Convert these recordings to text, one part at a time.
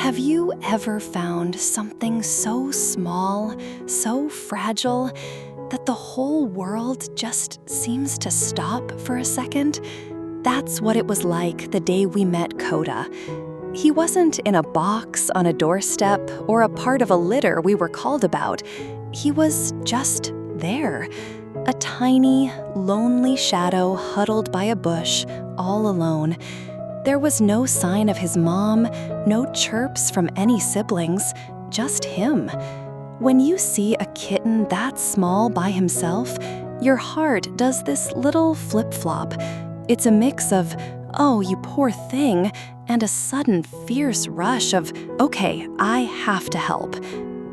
Have you ever found something so small, so fragile, that the whole world just seems to stop for a second? That's what it was like the day we met Kota. He wasn't in a box on a doorstep or a part of a litter we were called about. He was just there. A tiny, lonely shadow huddled by a bush, all alone. There was no sign of his mom, no chirps from any siblings, just him. When you see a kitten that small by himself, your heart does this little flip-flop. It's a mix of, "Oh, you poor thing," and a sudden fierce rush of, "Okay, I have to help."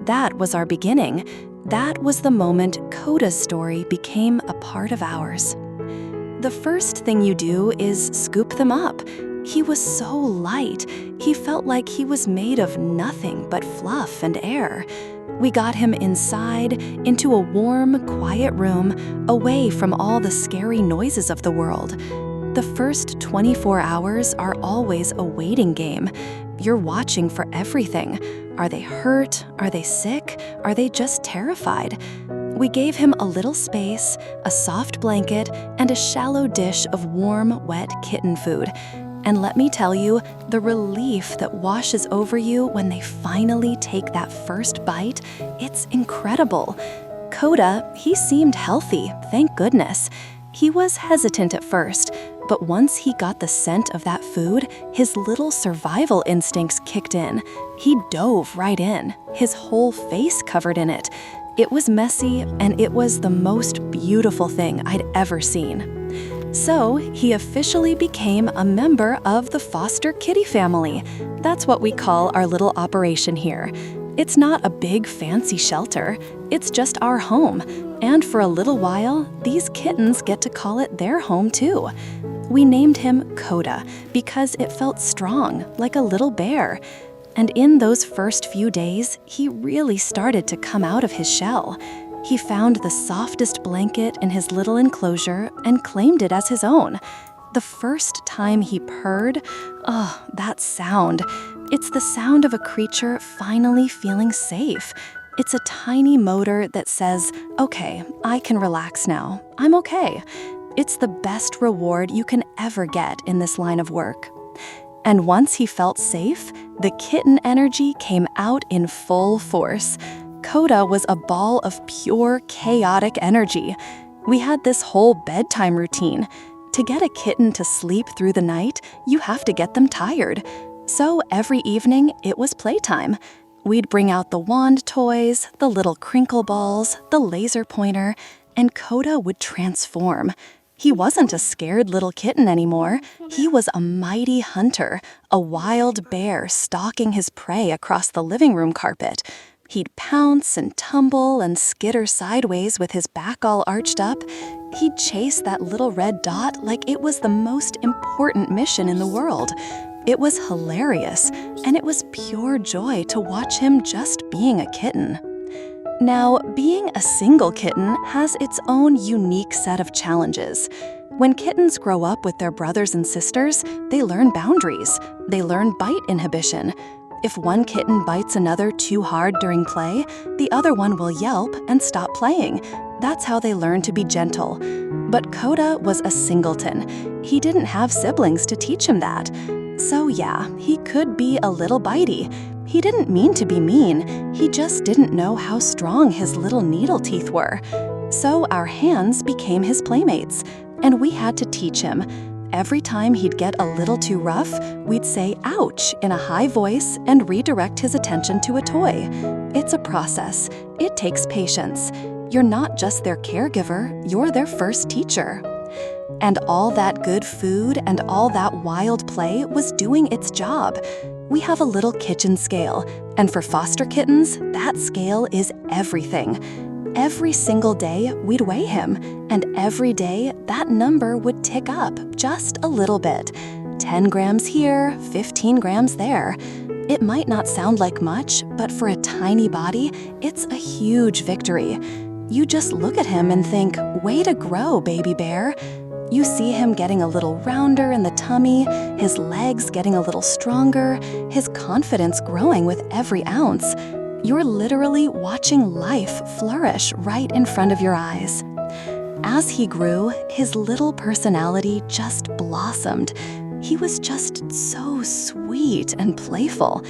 That was our beginning. That was the moment Kota's story became a part of ours. The first thing you do is scoop them up. He was so light, he felt like he was made of nothing but fluff and air. We got him inside, into a warm, quiet room, away from all the scary noises of the world. The first 24 hours are always a waiting game. You're watching for everything. Are they hurt? Are they sick? Are they just terrified? We gave him a little space, a soft blanket, and a shallow dish of warm, wet kitten food. And let me tell you, the relief that washes over you when they finally take that first bite, it's incredible. Kota, he seemed healthy, thank goodness. He was hesitant at first, but once he got the scent of that food, his little survival instincts kicked in. He dove right in, his whole face covered in it. It was messy, and it was the most beautiful thing I'd ever seen. So, he officially became a member of the foster kitty family. That's what we call our little operation here. It's not a big fancy shelter, it's just our home. And for a little while, these kittens get to call it their home too. We named him Kota because it felt strong, like a little bear. And in those first few days, he really started to come out of his shell. He found the softest blanket in his little enclosure and claimed it as his own. The first time he purred, oh, that sound. It's the sound of a creature finally feeling safe. It's a tiny motor that says, "Okay, I can relax now. I'm okay." It's the best reward you can ever get in this line of work. And once he felt safe, the kitten energy came out in full force. Kota was a ball of pure, chaotic energy. We had this whole bedtime routine. To get a kitten to sleep through the night, you have to get them tired. So every evening, it was playtime. We'd bring out the wand toys, the little crinkle balls, the laser pointer, and Kota would transform. He wasn't a scared little kitten anymore. He was a mighty hunter, a wild bear stalking his prey across the living room carpet. He'd pounce and tumble and skitter sideways with his back all arched up. He'd chase that little red dot like it was the most important mission in the world. It was hilarious, and it was pure joy to watch him just being a kitten. Now, being a single kitten has its own unique set of challenges. When kittens grow up with their brothers and sisters, they learn boundaries. They learn bite inhibition. If one kitten bites another too hard during play, the other one will yelp and stop playing. That's how they learn to be gentle. But Kota was a singleton. He didn't have siblings to teach him that. So yeah, he could be a little bitey. He didn't mean to be mean, he just didn't know how strong his little needle teeth were. So our hands became his playmates, and we had to teach him. Every time he'd get a little too rough, we'd say "ouch" in a high voice and redirect his attention to a toy. It's a process. It takes patience. You're not just their caregiver, you're their first teacher. And all that good food and all that wild play was doing its job. We have a little kitchen scale, and for foster kittens, that scale is everything. Every single day, we'd weigh him, and every day, that number would tick up just a little bit. 10 grams here, 15 grams there. It might not sound like much, but for a tiny body, it's a huge victory. You just look at him and think, "Way to grow, baby bear." You see him getting a little rounder in the tummy, his legs getting a little stronger, his confidence growing with every ounce. You're literally watching life flourish right in front of your eyes. As he grew, his little personality just blossomed. He was just so sweet and playful.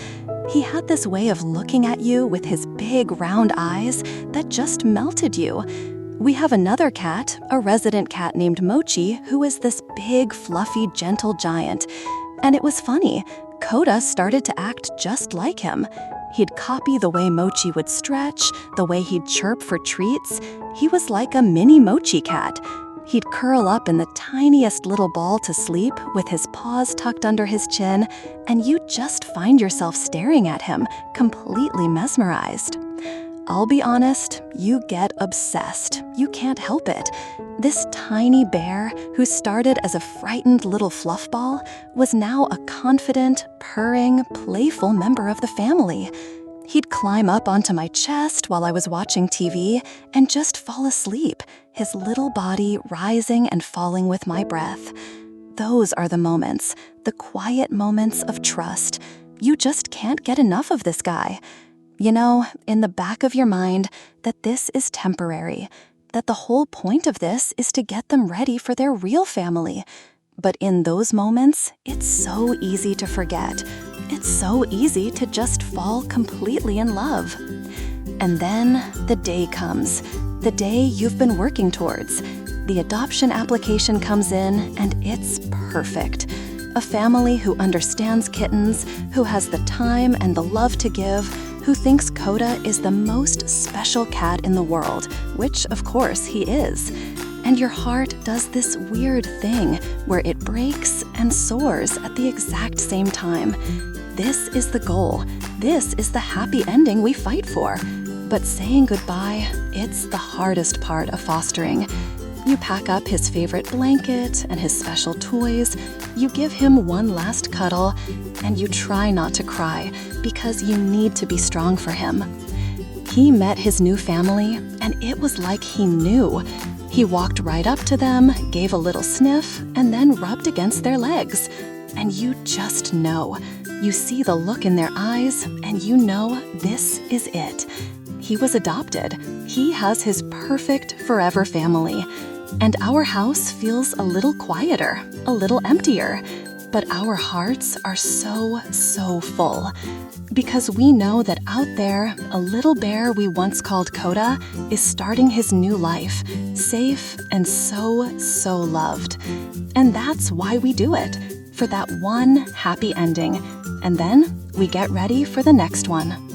He had this way of looking at you with his big round eyes that just melted you. We have another cat, a resident cat named Mochi, who is this big, fluffy, gentle giant. And it was funny, Kota started to act just like him. He'd copy the way Mochi would stretch, the way he'd chirp for treats. He was like a mini Mochi cat. He'd curl up in the tiniest little ball to sleep with his paws tucked under his chin, and you'd just find yourself staring at him, completely mesmerized. I'll be honest, you get obsessed. You can't help it. This tiny bear, who started as a frightened little fluff ball, was now a confident, purring, playful member of the family. He'd climb up onto my chest while I was watching TV and just fall asleep, his little body rising and falling with my breath. Those are the moments, the quiet moments of trust. You just can't get enough of this guy. You know, in the back of your mind, that this is temporary, that the whole point of this is to get them ready for their real family. But in those moments, it's so easy to forget. It's so easy to just fall completely in love. And then the day comes, the day you've been working towards. The adoption application comes in, and it's perfect. A family who understands kittens, who has the time and the love to give, who thinks Kota is the most special cat in the world, which of course he is. And your heart does this weird thing where it breaks and soars at the exact same time. This is the goal. This is the happy ending we fight for. But saying goodbye, it's the hardest part of fostering. You pack up his favorite blanket and his special toys, you give him one last cuddle, and you try not to cry because you need to be strong for him. He met his new family, and it was like he knew. He walked right up to them, gave a little sniff, and then rubbed against their legs. And you just know. You see the look in their eyes, and you know this is it. He was adopted. He has his perfect forever family. And our house feels a little quieter, a little emptier. But our hearts are so, so full. Because we know that out there, a little bear we once called Kota is starting his new life, safe and so, so loved. And that's why we do it, for that one happy ending. And then we get ready for the next one.